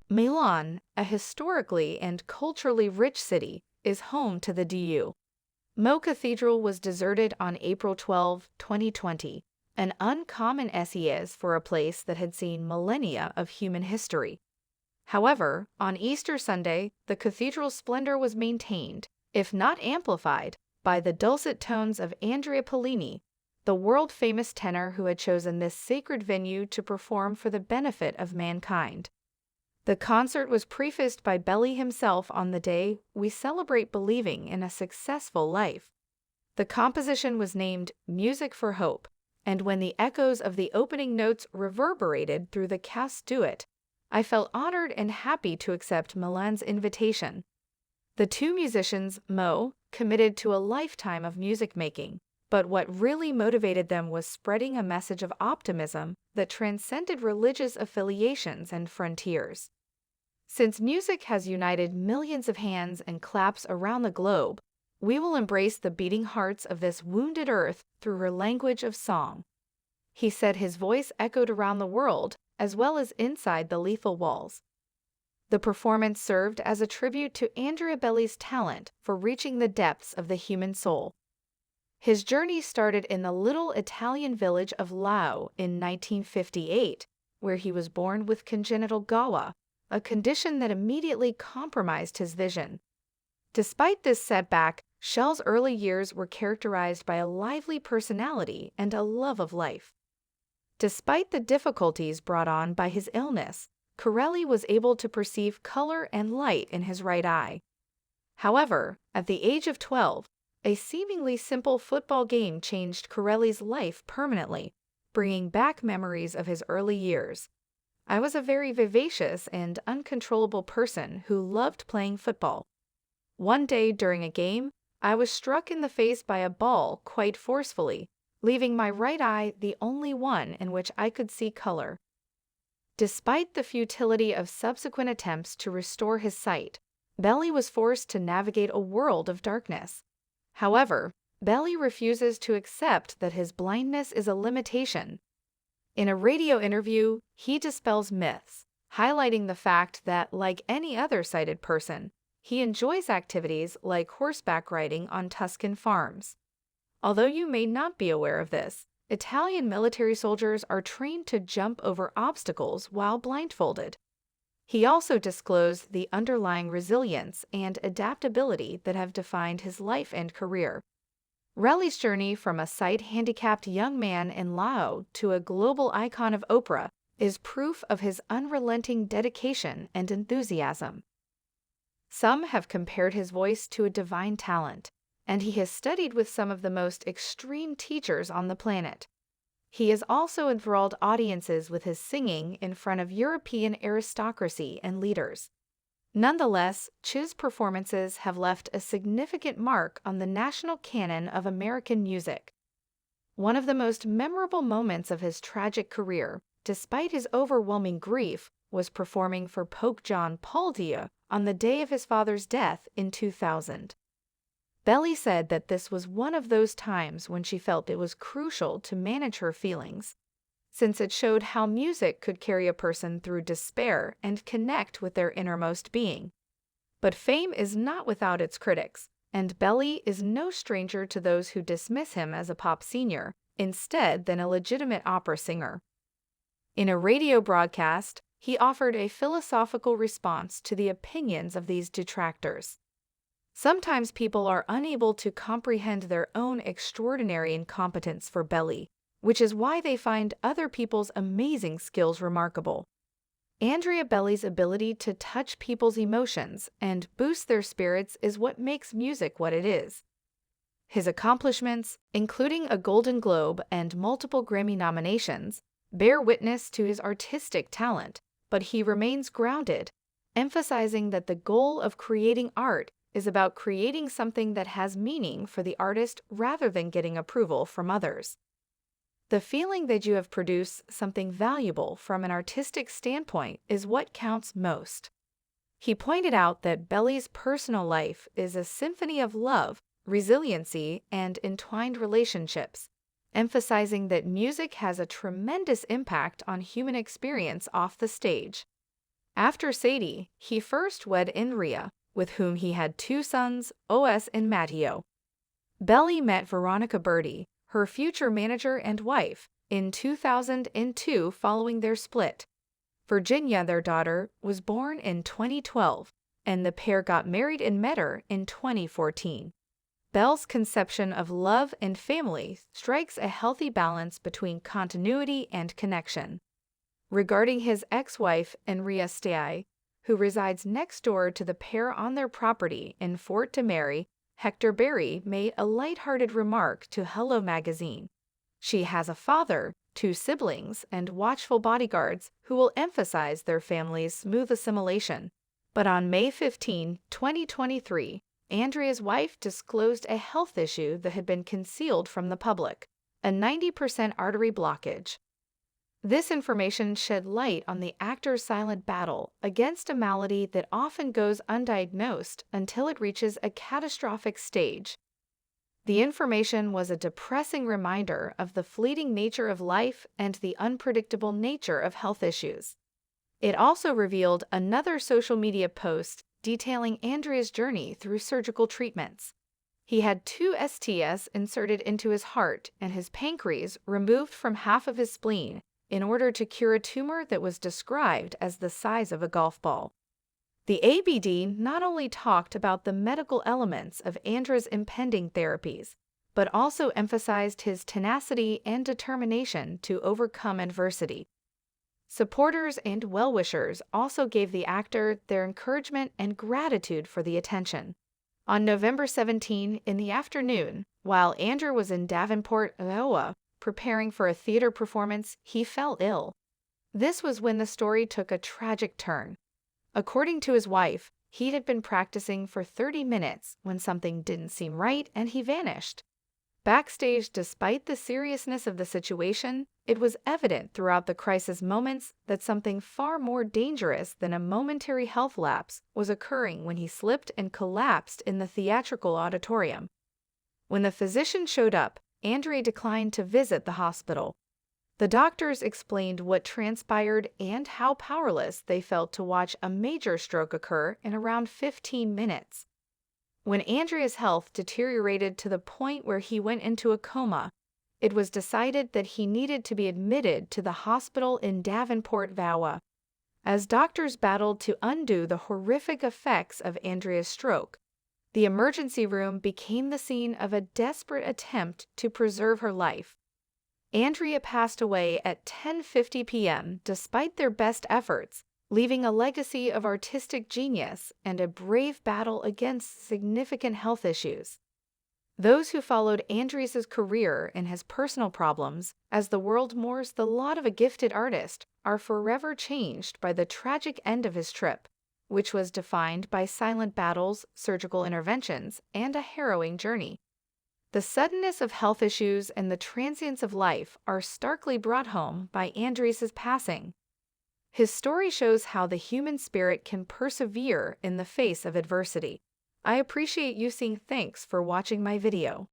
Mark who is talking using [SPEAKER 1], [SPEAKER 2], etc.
[SPEAKER 1] Milan, a historically and culturally rich city, is home to the Du. Mo Cathedral was deserted on April 12, 2020, an uncommon SES for a place that had seen millennia of human history. However, on Easter Sunday, the cathedral's splendor was maintained, if not amplified, by the dulcet tones of Andrea Bocelli, the world-famous tenor who had chosen this sacred venue to perform for the benefit of mankind. The concert was prefaced by Bocelli himself on the day we celebrate believing in a successful life. The composition was named Music for Hope, and when the echoes of the opening notes reverberated through the cast duet, I felt honored and happy to accept Milan's invitation. The two musicians, Mo, committed to a lifetime of music making, but what really motivated them was spreading a message of optimism that transcended religious affiliations and frontiers. Since music has united millions of hands and claps around the globe, we will embrace the beating hearts of this wounded earth through her language of song. He said, his voice echoed around the world, as well as inside the lethal walls. The performance served as a tribute to Andrea Bocelli's talent for reaching the depths of the human soul. His journey started in the little Italian village of Lau in 1958, where he was born with congenital gawa, a condition that immediately compromised his vision. Despite this setback, Shell's early years were characterized by a lively personality and a love of life. Despite the difficulties brought on by his illness, Corelli was able to perceive color and light in his right eye. However, at the age of 12, a seemingly simple football game changed Corelli's life permanently, bringing back memories of his early years. I was a very vivacious and uncontrollable person who loved playing football. One day during a game, I was struck in the face by a ball quite forcefully, leaving my right eye the only one in which I could see color. Despite the futility of subsequent attempts to restore his sight, Bocelli was forced to navigate a world of darkness. However, Bocelli refuses to accept that his blindness is a limitation. In a radio interview, he dispels myths, highlighting the fact that, like any other sighted person, he enjoys activities like horseback riding on Tuscan farms. Although you may not be aware of this, Italian military soldiers are trained to jump over obstacles while blindfolded. He also disclosed the underlying resilience and adaptability that have defined his life and career. Bocelli's journey from a sight-handicapped young man in Laos to a global icon of opera is proof of his unrelenting dedication and enthusiasm. Some have compared his voice to a divine talent, and he has studied with some of the most extreme teachers on the planet. He has also enthralled audiences with his singing in front of European aristocracy and leaders. Nonetheless, Chiz's performances have left a significant mark on the national canon of American music. One of the most memorable moments of his tragic career, despite his overwhelming grief, was performing for Pope John Paul II on the day of his father's death in 2000. Bocelli said that this was one of those times when she felt it was crucial to manage her feelings, since it showed how music could carry a person through despair and connect with their innermost being. But fame is not without its critics, and Bocelli is no stranger to those who dismiss him as a pop senior instead than a legitimate opera singer. In a radio broadcast, he offered a philosophical response to the opinions of these detractors. Sometimes people are unable to comprehend their own extraordinary incompetence for Bocelli, which is why they find other people's amazing skills remarkable. Andrea Bocelli's ability to touch people's emotions and boost their spirits is what makes music what it is. His accomplishments, including a Golden Globe and multiple Grammy nominations, bear witness to his artistic talent, but he remains grounded, emphasizing that the goal of creating art is about creating something that has meaning for the artist rather than getting approval from others. The feeling that you have produced something valuable from an artistic standpoint is what counts most. He pointed out that Bocelli's personal life is a symphony of love, resiliency, and entwined relationships, emphasizing that music has a tremendous impact on human experience off the stage. After Sadie, he first wed Andrea, with whom he had two sons, Os and Matteo. Belli met Veronica Berti, her future manager and wife, in 2002 following their split. Virginia, their daughter, was born in 2012, and the pair got married in Metter in 2014. Bell's conception of love and family strikes a healthy balance between continuity and connection. Regarding his ex-wife, Andrea Bocelli, who resides next door to the pair on their property in Fort de Mary, Hector Berry made a lighthearted remark to Hello magazine. She has a father, two siblings, and watchful bodyguards who will emphasize their family's smooth assimilation. But on May 15, 2023, Andrea's wife disclosed a health issue that had been concealed from the public, a 90% artery blockage. This information shed light on the actor's silent battle against a malady that often goes undiagnosed until it reaches a catastrophic stage. The information was a depressing reminder of the fleeting nature of life and the unpredictable nature of health issues. It also revealed another social media post detailing Andrea's journey through surgical treatments. He had two STS inserted into his heart and his pancreas removed from half of his spleen in order to cure a tumor that was described as the size of a golf ball. The ABD not only talked about the medical elements of Andrea's impending therapies, but also emphasized his tenacity and determination to overcome adversity. Supporters and well-wishers also gave the actor their encouragement and gratitude for the attention. On November 17 in the afternoon, while Andrew was in Davenport, Iowa, preparing for a theater performance, he fell ill. This was when the story took a tragic turn. According to his wife, he had been practicing for 30 minutes when something didn't seem right and he vanished. Backstage, despite the seriousness of the situation, it was evident throughout the crisis moments that something far more dangerous than a momentary health lapse was occurring when he slipped and collapsed in the theatrical auditorium. When the physician showed up, Andrea declined to visit the hospital. The doctors explained what transpired and how powerless they felt to watch a major stroke occur in around 15 minutes. When Andrea's health deteriorated to the point where he went into a coma, it was decided that he needed to be admitted to the hospital in Davenport, Iowa. As doctors battled to undo the horrific effects of Andrea's stroke, the emergency room became the scene of a desperate attempt to preserve her life. Andrea passed away at 10:50 p.m. despite their best efforts, leaving a legacy of artistic genius and a brave battle against significant health issues. Those who followed Andrea's career and his personal problems as the world mourns the lot of a gifted artist are forever changed by the tragic end of his trip, which was defined by silent battles, surgical interventions, and a harrowing journey. The suddenness of health issues and the transience of life are starkly brought home by Andrea's passing. His story shows how the human spirit can persevere in the face of adversity. I appreciate you seeing. Thanks for watching my video.